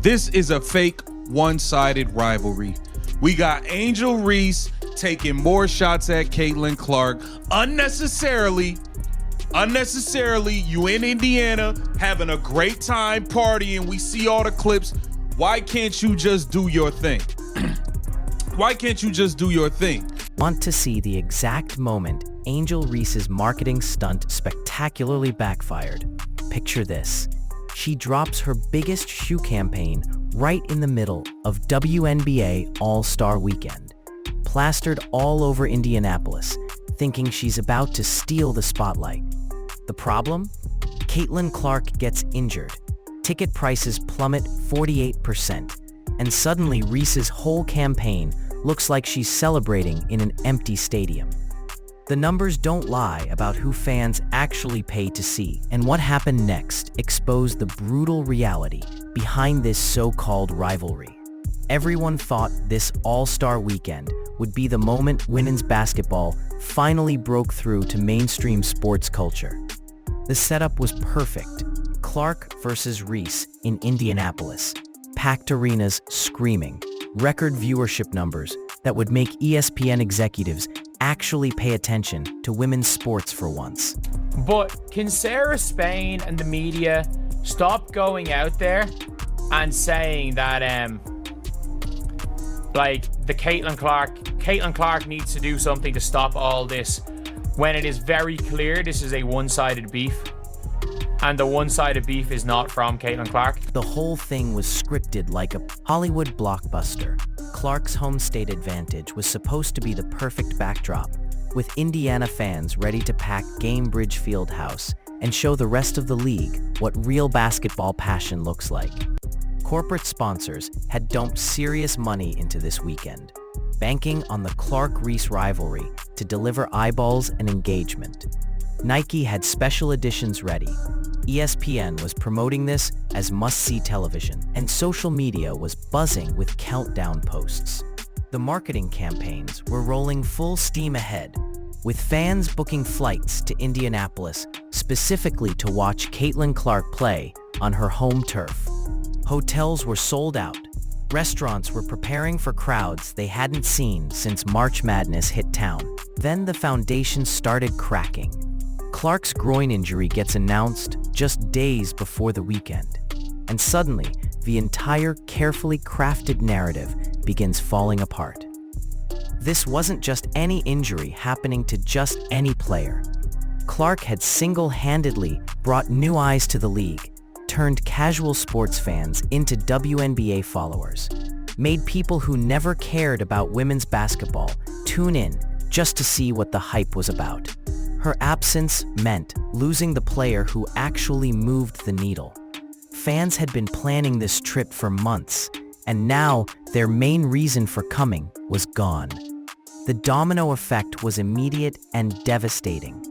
This is a fake one-sided rivalry. We got Angel Reese taking more shots at Caitlin Clark unnecessarily. You in Indiana having a great time partying. We see all the clips. Why can't you just do your thing? Want to see the exact moment Angel Reese's marketing stunt spectacularly backfired? Picture this. She drops her biggest shoe campaign right in the middle of WNBA All-Star weekend, plastered all over Indianapolis, thinking she's about to steal the spotlight. The problem? Caitlin Clark gets injured. Ticket prices plummet 48%, and suddenly Reese's whole campaign looks like she's celebrating in an empty stadium. The numbers don't lie about who fans actually pay to see, and what happened next exposed the brutal reality behind this so-called rivalry. Everyone thought this All-Star weekend would be the moment women's basketball finally broke through to mainstream sports culture. The setup was perfect. Clark versus Reese in Indianapolis. Packed arenas screaming. Record viewership numbers that would make ESPN executives actually pay attention to women's sports for once. But can Sarah Spain and the media stop going out there and saying that like the Caitlin Clark needs to do something to stop all this, when it is very clear this is a one-sided beef, and the one-sided beef is not from Caitlin Clark? The whole thing was scripted like a Hollywood blockbuster. Clark's home state advantage was supposed to be the perfect backdrop, with Indiana fans ready to pack Gainbridge Fieldhouse and show the rest of the league what real basketball passion looks like. Corporate sponsors had dumped serious money into this weekend, banking on the Clark-Reese rivalry to deliver eyeballs and engagement. Nike had special editions ready. ESPN was promoting this as must-see television, and social media was buzzing with countdown posts. The marketing campaigns were rolling full steam ahead, with fans booking flights to Indianapolis specifically to watch Caitlin Clark play on her home turf. Hotels were sold out. Restaurants were preparing for crowds they hadn't seen since March Madness hit town. Then the foundation started cracking. Clark's groin injury gets announced just days before the weekend, and suddenly, the entire carefully crafted narrative begins falling apart. This wasn't just any injury happening to just any player. Clark had single-handedly brought new eyes to the league, turned casual sports fans into WNBA followers, made people who never cared about women's basketball tune in just to see what the hype was about. Her absence meant losing the player who actually moved the needle. Fans had been planning this trip for months, and now their main reason for coming was gone. The domino effect was immediate and devastating.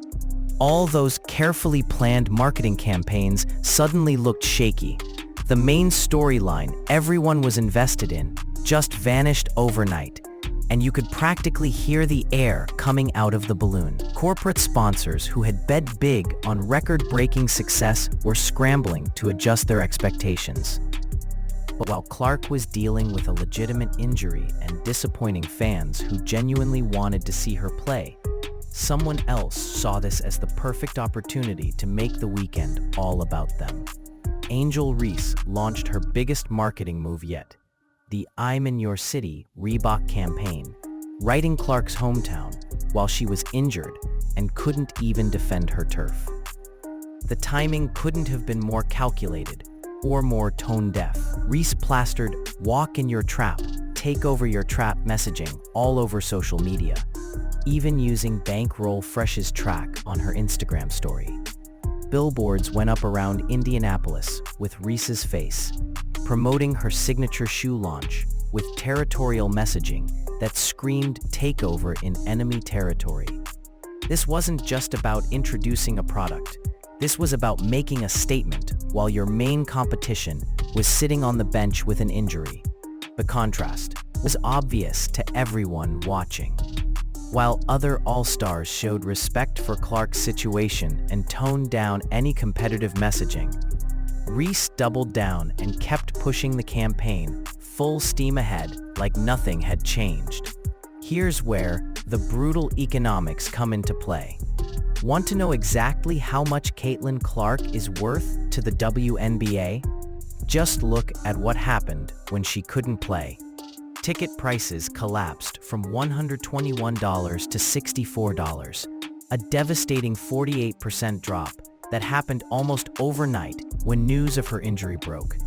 All those carefully planned marketing campaigns suddenly looked shaky. The main storyline everyone was invested in just vanished overnight, and you could practically hear the air coming out of the balloon. Corporate sponsors who had bet big on record-breaking success were scrambling to adjust their expectations. But while Clark was dealing with a legitimate injury and disappointing fans who genuinely wanted to see her play, someone else saw this as the perfect opportunity to make the weekend all about them. Angel Reese launched her biggest marketing move yet, the I'm in Your City Reebok campaign, right in Clark's hometown while she was injured and couldn't even defend her turf. The timing couldn't have been more calculated or more tone-deaf. Reese plastered "Walk in Your Trap, Take Over Your Trap" messaging all over social media, even using Bankroll Fresh's track on her Instagram story. Billboards went up around Indianapolis with Reese's face, promoting her signature shoe launch with territorial messaging that screamed takeover in enemy territory. This wasn't just about introducing a product. This was about making a statement while your main competition was sitting on the bench with an injury. The contrast was obvious to everyone watching. While other All-Stars showed respect for Clark's situation and toned down any competitive messaging, Reese doubled down and kept pushing the campaign, full steam ahead, like nothing had changed. Here's where the brutal economics come into play. Want to know exactly how much Caitlin Clark is worth to the WNBA? Just look at what happened when she couldn't play. Ticket prices collapsed from $121 to $64, a devastating 48% drop that happened almost overnight when news of her injury broke.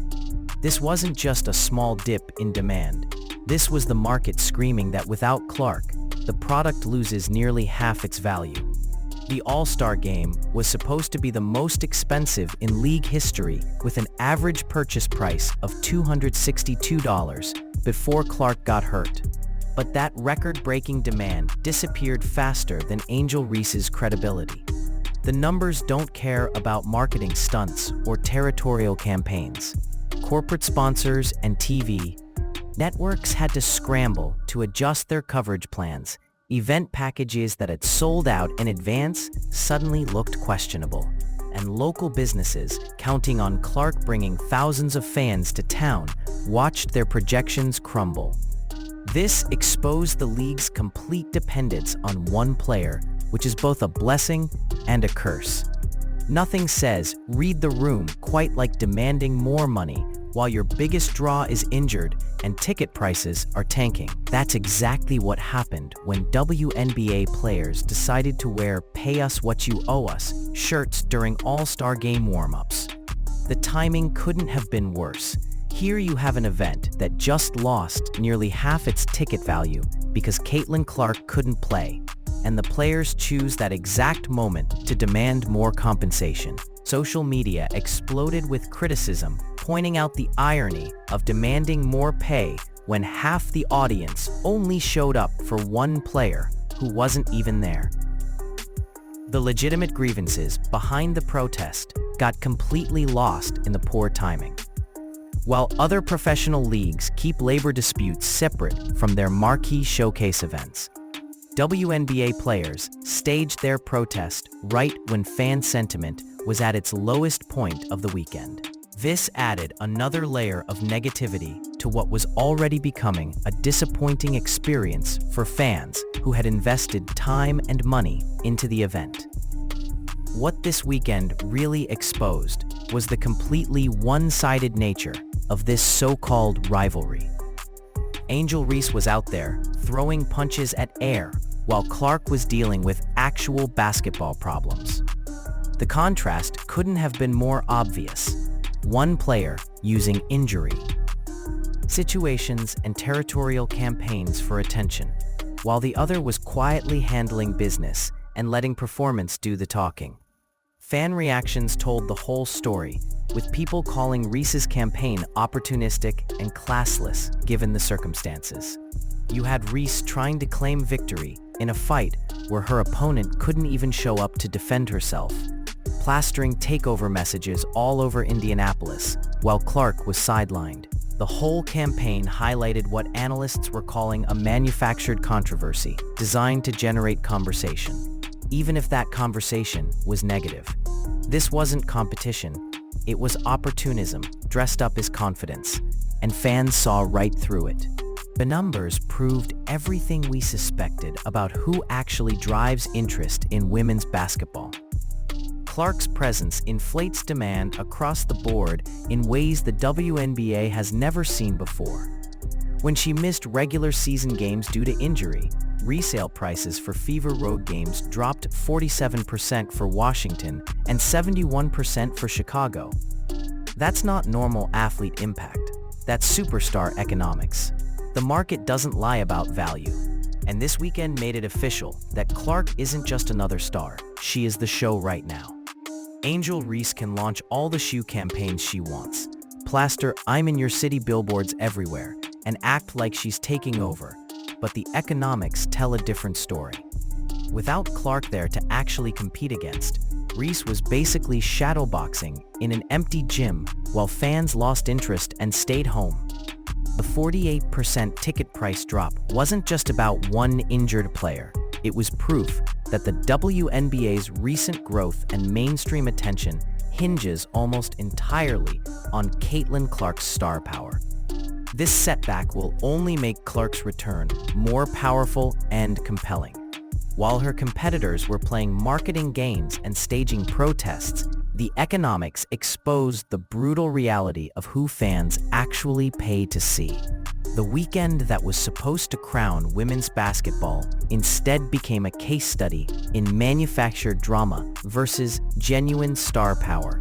This wasn't just a small dip in demand. This was the market screaming that without Clark, the product loses nearly half its value. The All-Star game was supposed to be the most expensive in league history, with an average purchase price of $262 before Clark got hurt. But that record-breaking demand disappeared faster than Angel Reese's credibility. The numbers don't care about marketing stunts or territorial campaigns. Corporate sponsors and TV networks had to scramble to adjust their coverage plans. Event packages that had sold out in advance suddenly looked questionable, and local businesses, counting on Clark bringing thousands of fans to town, watched their projections crumble. This exposed the league's complete dependence on one player, which is both a blessing and a curse. Nothing says "read the room" quite like demanding more money while your biggest draw is injured and ticket prices are tanking. That's exactly what happened when WNBA players decided to wear "pay us what you owe us" shirts during All-Star game warm-ups. The timing couldn't have been worse. Here you have an event that just lost nearly half its ticket value because Caitlin Clark couldn't play, and the players choose that exact moment to demand more compensation. Social media exploded with criticism, pointing out the irony of demanding more pay when half the audience only showed up for one player who wasn't even there. The legitimate grievances behind the protest got completely lost in the poor timing. While other professional leagues keep labor disputes separate from their marquee showcase events, WNBA players staged their protest right when fan sentiment was at its lowest point of the weekend. This added another layer of negativity to what was already becoming a disappointing experience for fans who had invested time and money into the event. What this weekend really exposed was the completely one-sided nature of this so-called rivalry. Angel Reese was out there throwing punches at air while Clark was dealing with actual basketball problems. The contrast couldn't have been more obvious. One player using injury situations and territorial campaigns for attention, while the other was quietly handling business and letting performance do the talking. Fan reactions told the whole story, with people calling Reese's campaign opportunistic and classless given the circumstances. You had Reese trying to claim victory in a fight where her opponent couldn't even show up to defend herself, plastering takeover messages all over Indianapolis while Clark was sidelined. The whole campaign highlighted what analysts were calling a manufactured controversy designed to generate conversation, even if that conversation was negative. This wasn't competition, it was opportunism dressed up as confidence, and fans saw right through it. The numbers proved everything we suspected about who actually drives interest in women's basketball. Clark's presence inflates demand across the board in ways the WNBA has never seen before. When she missed regular season games due to injury, resale prices for Fever road games dropped 47% for Washington and 71% for Chicago. That's not normal athlete impact. That's superstar economics. The market doesn't lie about value. And this weekend made it official that Clark isn't just another star. She is the show right now. Angel Reese can launch all the shoe campaigns she wants, plaster "I'm in your city" billboards everywhere, and act like she's taking over. But the economics tell a different story. Without Clark there to actually compete against, Reese was basically shadowboxing in an empty gym while fans lost interest and stayed home. The 48% ticket price drop wasn't just about one injured player. It was proof that the WNBA's recent growth and mainstream attention hinges almost entirely on Caitlin Clark's star power. This setback will only make Clark's return more powerful and compelling. While her competitors were playing marketing games and staging protests, the economics exposed the brutal reality of who fans actually pay to see. The weekend that was supposed to crown women's basketball instead became a case study in manufactured drama versus genuine star power.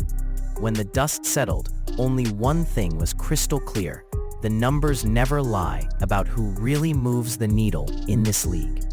When the dust settled, only one thing was crystal clear: the numbers never lie about who really moves the needle in this league.